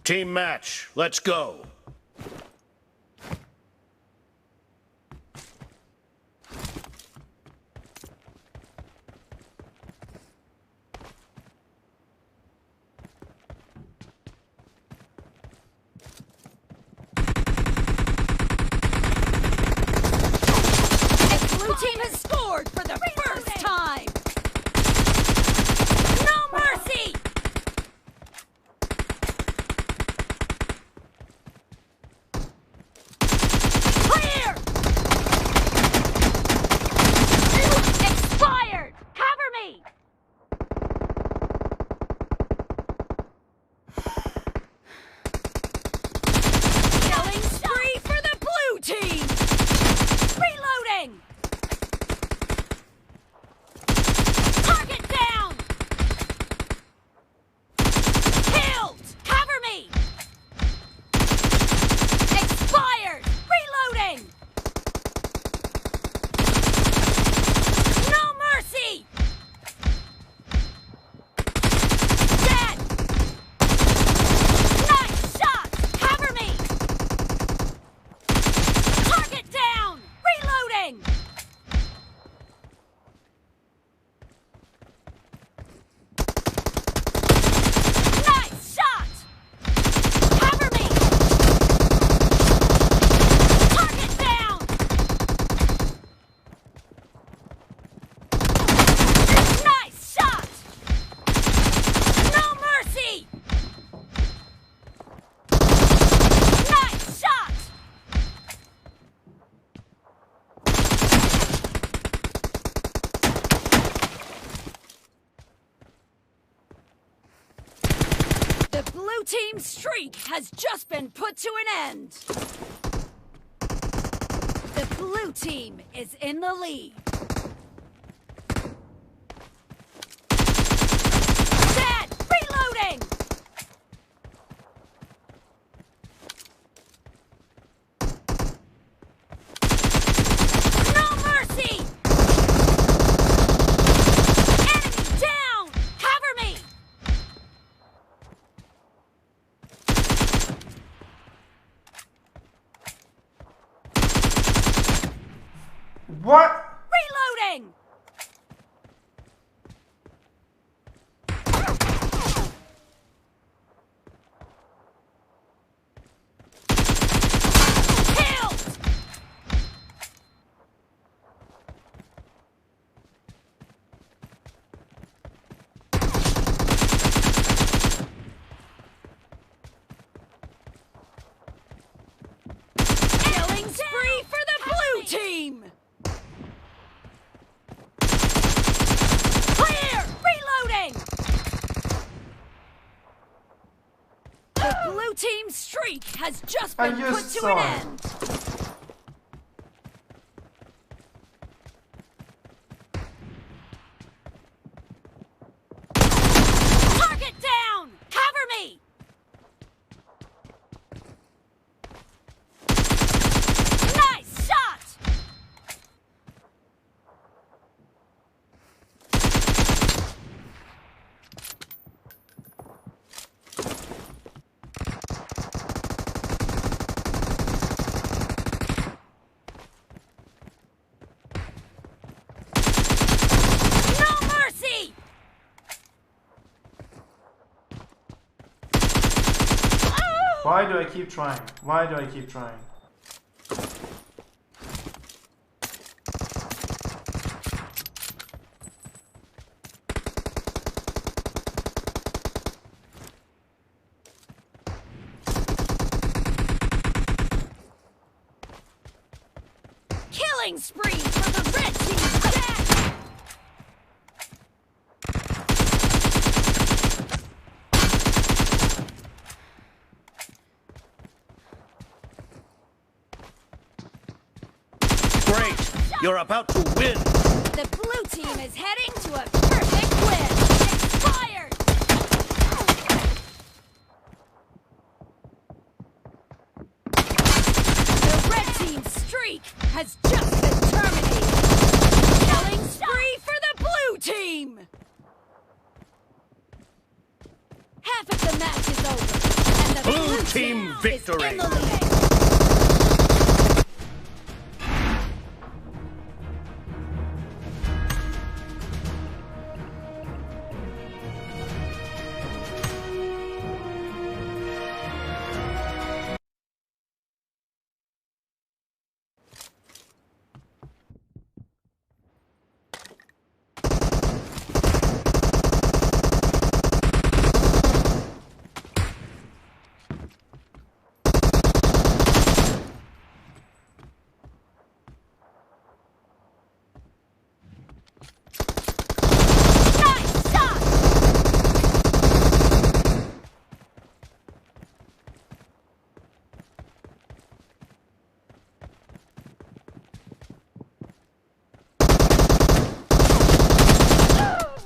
Team match, let's go. Blue team has scored for the first time! No mercy! Clear! Expired! Cover me! Killing spree for the blue team! Reloading! Target down! Killed! Cover me! Expired! Reloading! No mercy! Dead! Nice shot! Cover me! Target down! Reloading! Nice shot! Cover me! Target down! Nice shot! No mercy! Nice shot! The blue team's streak has just been put to an end. The blue team is in the lead. Dead! Reloading! No mercy! Enemy down! Cover me! What? Reloading! Killed! Killing spree for the blue team! Clear! Reloading! The blue team's streak has just I been just put to saw an it. end. Target down! Cover me! Nice shot! No mercy! Why do I keep trying? Why do I keep trying? Killing spree for the red team! Dead! Great, you're about to win. The blue team is heading to a perfect win! Expired! The red team's streak has just been terminated! Killing spree for the blue team! Half of the match is over, and Blue team victory. Is in the lead.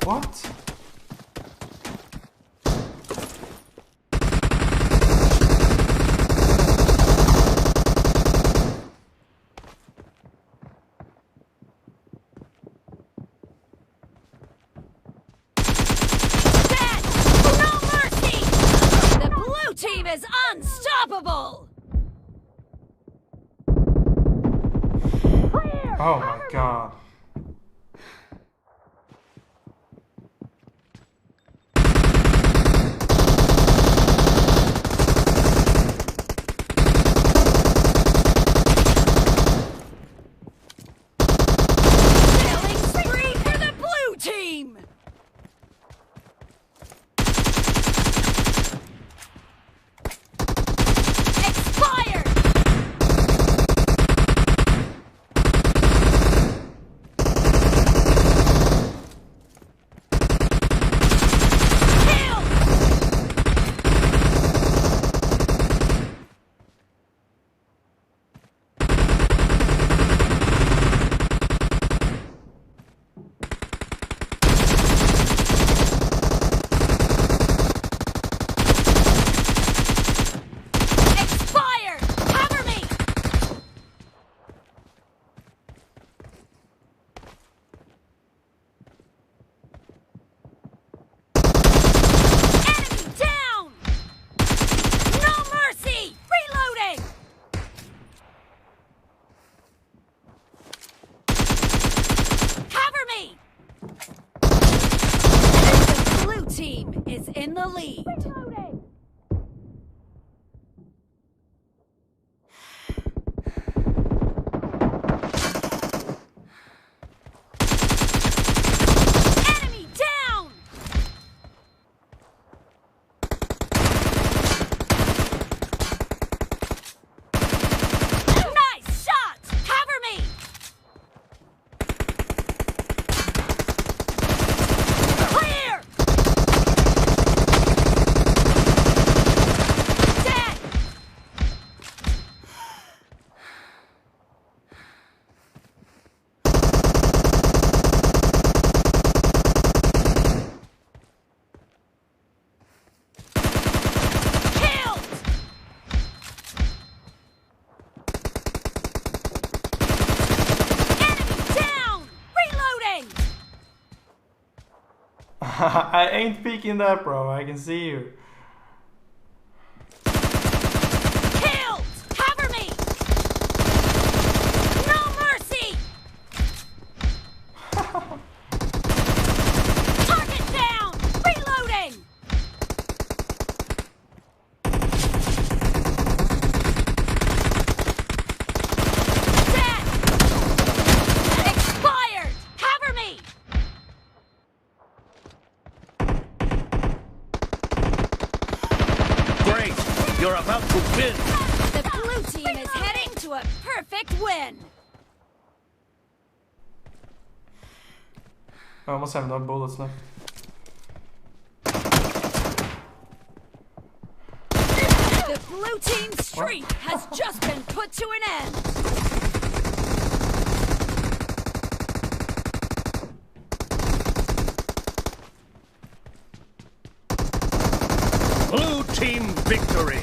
What? Dead! No mercy! The blue team is unstoppable! Clear! Oh my god. Killing spree for the blue team! Expired! Kill! Expired! Cover me! Enemy down! No mercy! Reloading! Cover me! The blue team is in the lead. Reloading! Enemy down! Nice shot! Cover me! Clear! Dead! Killed! Enemy down! Reloading! I ain't peeking that, bro. I can see you. Killed! Cover me! No mercy! Target down! Reloading! Dead! Expired! Cover me! Great. You're about to win. The blue team is heading to a perfect win! I almost have no bullets left. The blue team's streak has just been put to an end! Blue team victory.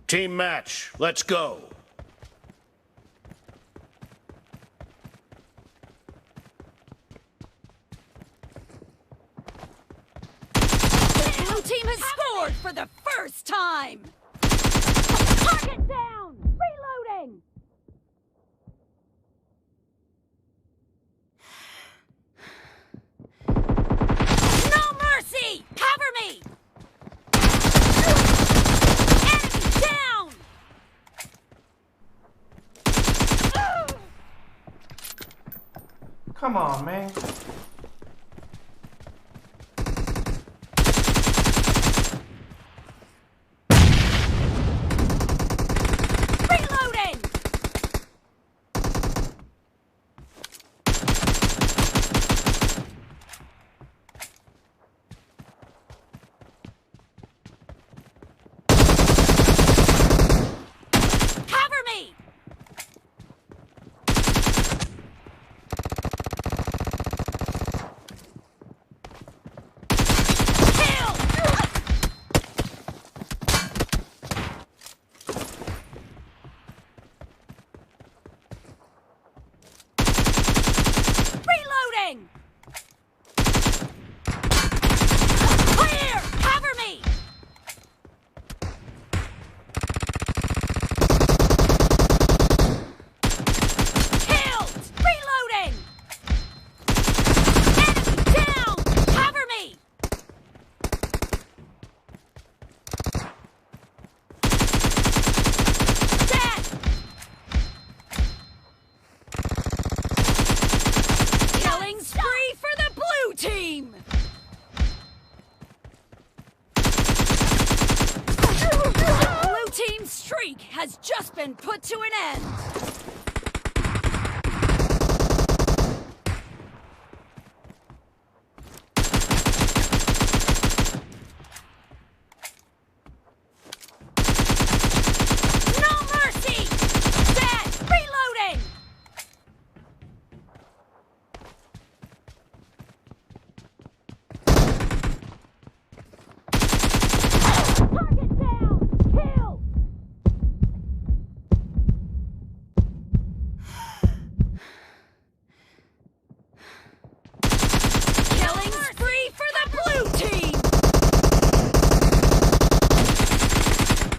Team match, let's go. The blue team has scored for the first time! Target down! Reloading! No mercy! Cover me! Enemy down! Come on, man. Reloading! Cover me! Kill! Reloading! Clear! Cover me! Killed! Reloading! Enemy down! Cover me! Dead! Killing spree for the blue team! The blue team's streak has just been put to an end. No mercy! Dead! Reloading! Target down! Kill! Killing spree for the blue team!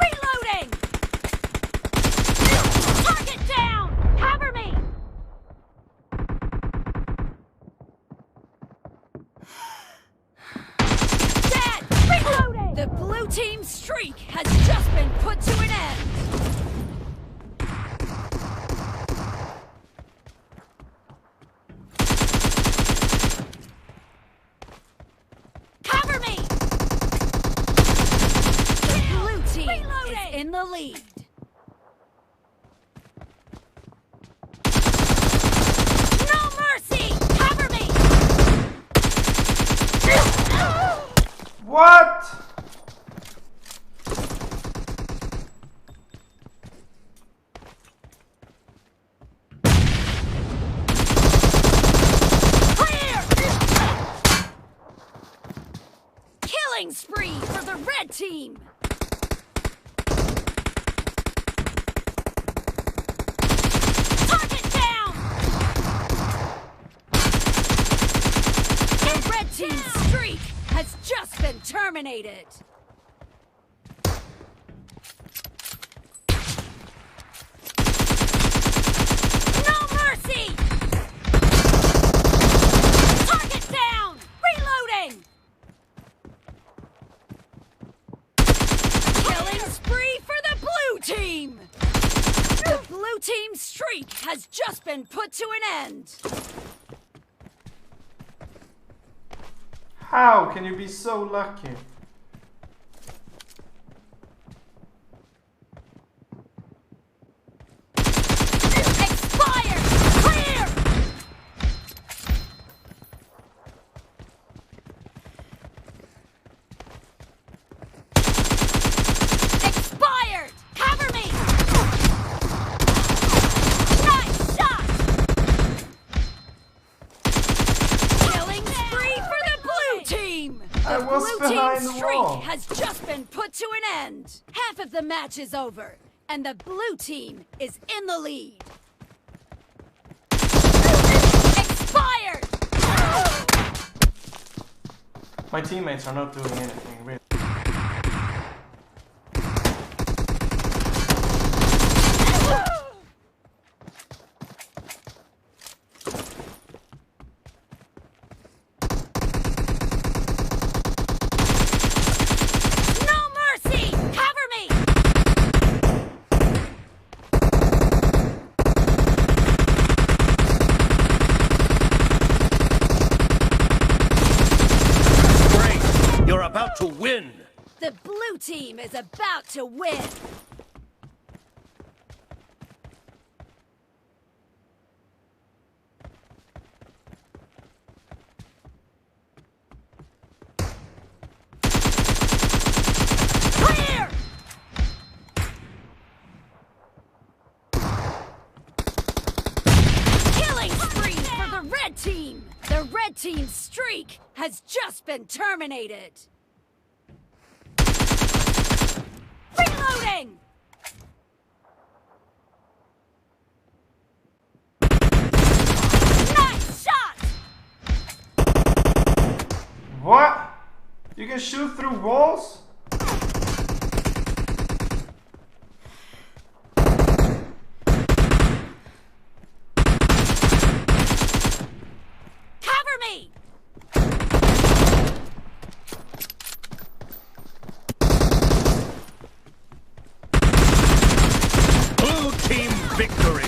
Reloading! Target down! Cover me! Dead! Reloading! The blue team's streak has just been put to an end. Cover me! The blue team is in the lead. No mercy! Cover me! What? Clear! Killing spree for the red team! Target down! The red team's streak has just been terminated. No mercy! Target down! Reloading! Killing spree for the blue team! The blue team's streak has just been put to an end. How can you be so lucky? Expired! Clear! Expired! Cover me! Nice shot! Killing spree for the blue team! I The was blue behind team's the streak wall. has just been put to an end. Half of the match is over, and the blue team is in the lead. Expired! My teammates are not doing anything, really. No mercy! Cover me! Great! You're about to win! The blue team is about to win. Clear! Killing spree for the red team. The red team's streak has just been terminated. Reloading! Nice shot! What? You can shoot through walls? Cover me! Blue team victory!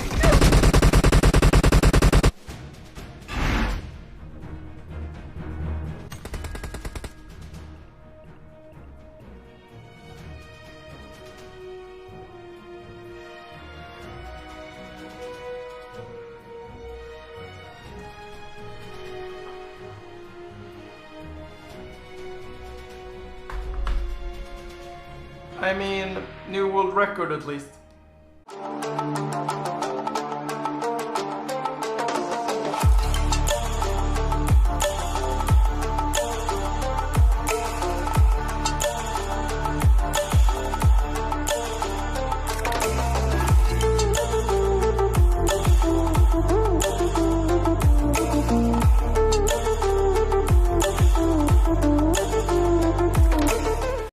I mean, new world record at least.